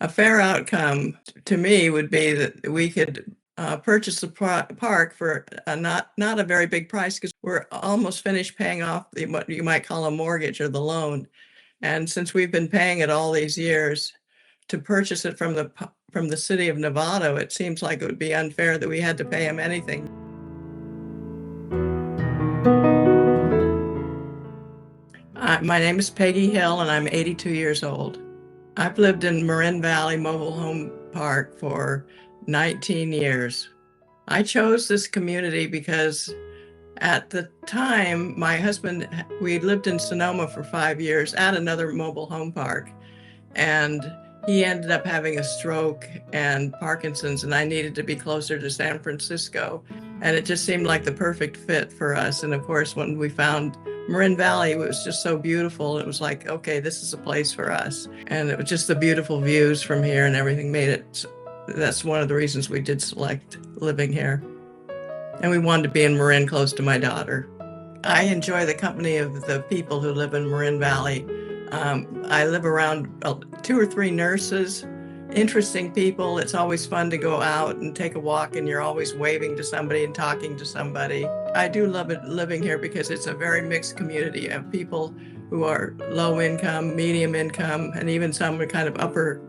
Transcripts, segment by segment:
A fair outcome to me would be that we could purchase the park for not a very big price because we're almost finished paying off what you might call a mortgage or the loan. And since we've been paying it all these years, to purchase it from the City of Novato, it seems like it would be unfair that we had to pay them anything. My name is Peggy Hill, and I'm 82 years old. I've lived in Marin Valley Mobile Home Park for 19 years. I chose this community because at the time, my husband, we lived in Sonoma for 5 years at another mobile home park, and he ended up having a stroke and Parkinson's, and I needed to be closer to San Francisco. And it just seemed like the perfect fit for us. And of course, when we found Marin Valley, it was just so beautiful. It was like, okay, this is a place for us. And it was just the beautiful views from here and everything made it. That's one of the reasons we did select living here. And we wanted to be in Marin close to my daughter. I enjoy the company of the people who live in Marin Valley. I live around 2 or 3 nurses, interesting people. It's always fun to go out and take a walk, and you're always waving to somebody and talking to somebody. I do love it living here because it's a very mixed community. You have people who are low income, medium income, and even some are kind of upper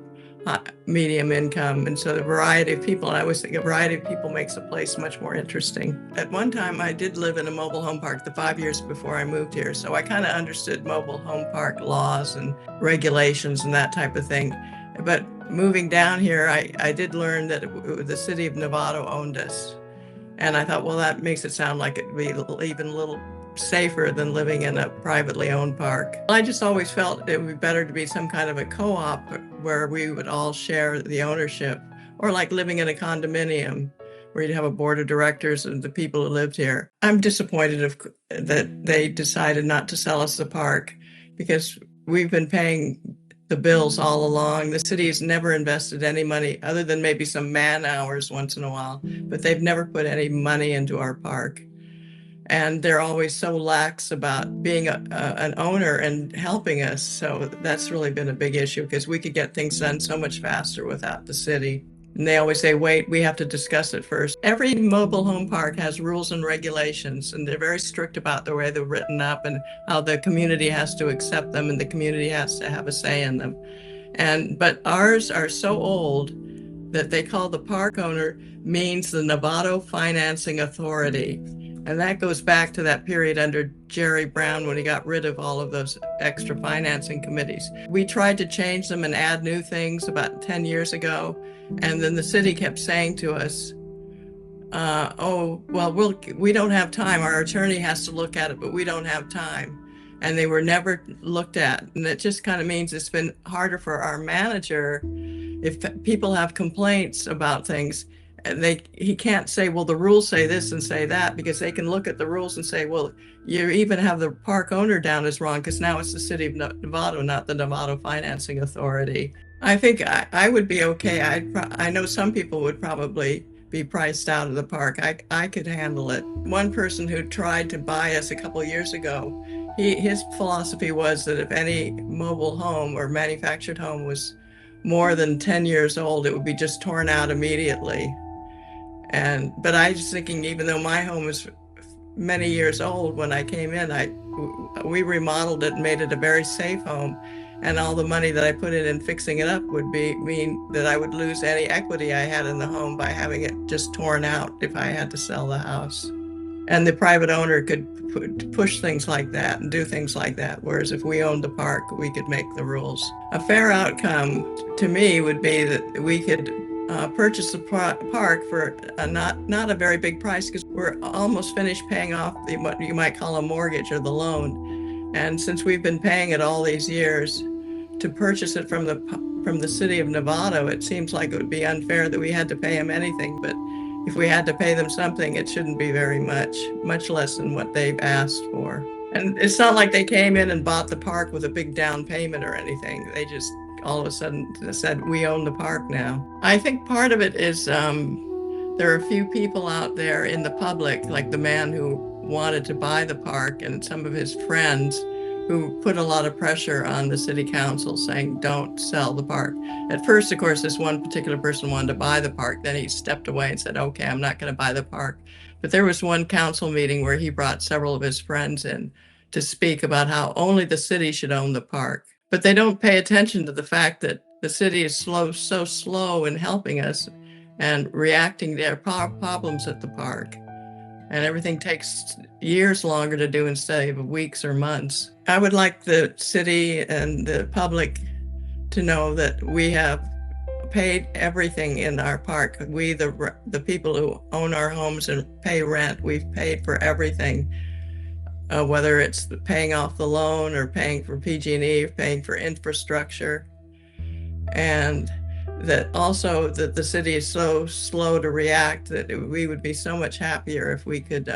medium income. And so the variety of people, and I always think a variety of people makes a place much more interesting. At one time, I did live in a mobile home park the 5 years before I moved here. So I kind of understood mobile home park laws and regulations and that type of thing. But moving down here, I did learn that the City of Novato owned us. And I thought, well, that makes it sound like it'd be even a little safer than living in a privately owned park. I just always felt it would be better to be some kind of a co-op where we would all share the ownership, or like living in a condominium where you'd have a board of directors and the people who lived here. I'm disappointed that they decided not to sell us the park because we've been paying the bills all along. The city has never invested any money other than maybe some man hours once in a while, but they've never put any money into our park. And they're always so lax about being an owner and helping us. So that's really been a big issue because we could get things done so much faster without the city. And they always say, wait, we have to discuss it first. Every mobile home park has rules and regulations, and they're very strict about the way they're written up and how the community has to accept them and the community has to have a say in them. But ours are so old that they call the park owner means the Novato Financing Authority. And that goes back to that period under Jerry Brown when he got rid of all of those extra financing committees. We tried to change them and add new things about 10 years ago. And then the city kept saying to us, we don't have time. Our attorney has to look at it, but we don't have time. And they were never looked at. And it just kind of means it's been harder for our manager if people have complaints about things. And he can't say, well, the rules say this and say that, because they can look at the rules and say, well, you even have the park owner down as wrong because now it's the City of Novato, not the Novato Financing Authority. I think I would be okay. I know some people would probably be priced out of the park. I could handle it. One person who tried to buy us a couple of years ago, his philosophy was that if any mobile home or manufactured home was more than 10 years old, it would be just torn out immediately. But I was thinking, even though my home was many years old when I came in, we remodeled it and made it a very safe home. And all the money that I put in fixing it up would mean that I would lose any equity I had in the home by having it just torn out if I had to sell the house. And the private owner could push things like that and do things like that. Whereas if we owned the park, we could make the rules. A fair outcome to me would be that we could purchase the park for not a very big price because we're almost finished paying off what you might call a mortgage or the loan. And since we've been paying it all these years, to purchase it from the City of Novato, it seems like it would be unfair that we had to pay them anything. But if we had to pay them something, it shouldn't be very much less than what they've asked for. And it's not like they came in and bought the park with a big down payment or anything. They just all of a sudden said, we own the park now. I think part of it is there are a few people out there in the public, like the man who wanted to buy the park and some of his friends who put a lot of pressure on the city council saying, don't sell the park. At first, of course, this one particular person wanted to buy the park. Then he stepped away and said, okay, I'm not going to buy the park. But there was one council meeting where he brought several of his friends in to speak about how only the city should own the park. But they don't pay attention to the fact that the city is so slow in helping us and reacting to their problems at the park. And everything takes years longer to do instead of weeks or months. I would like the city and the public to know that we have paid everything in our park. We, the people who own our homes and pay rent, we've paid for everything, whether it's paying off the loan or paying for PG&E, or paying for infrastructure. And that also that the city is so slow to react that we would be so much happier if we could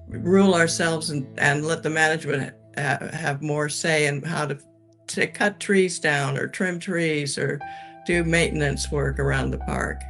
rule ourselves and let the management have more say in how to cut trees down or trim trees or do maintenance work around the park.